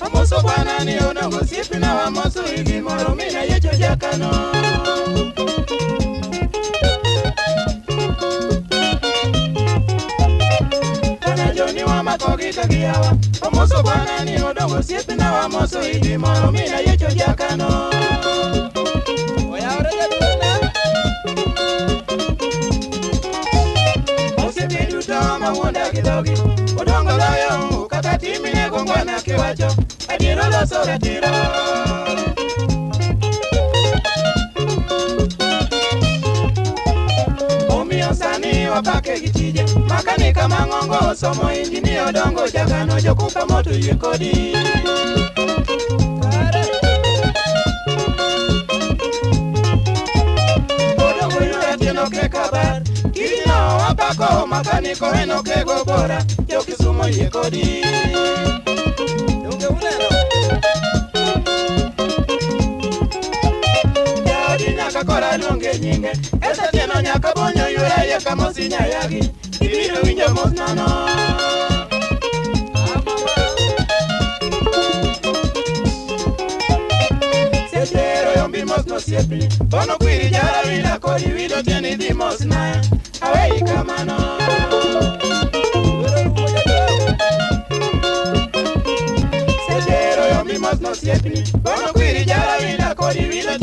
Amoso bwana ni onongo sipi na wamoso higi moro mina yecho jakano. Kana joni wa makogi kagiyawa. Amoso bwana ni onongo sipi na wamoso higi moro mina yecho jakano. Oya orega duna. Osipi duta mawonda kidogi. Odongo layo kaka timine gongwana kiwacho. Adiero loso ratiro. Omiyo sani wapake gitije. Makanika mang'ongo somo injinio dongo jakano jokuka moto yie kodi. Odongo yura tieno ke kabar. Kirino wapako makaniko eno ke gobora. Jokisumo yie kodi. Donge unero. Jaodi nyaka kora luonge nyinge. Esa tieno nyaka bonyo yura ye kamosi nyayagi. Ibiro winjo mos nono. Setero yombi mos no siepi. Bono kwiri jara wila kodi wido tieni di mos na. Awei kamano. Setero yombi mos no siepi. Bono kwiri jara wila kodi wido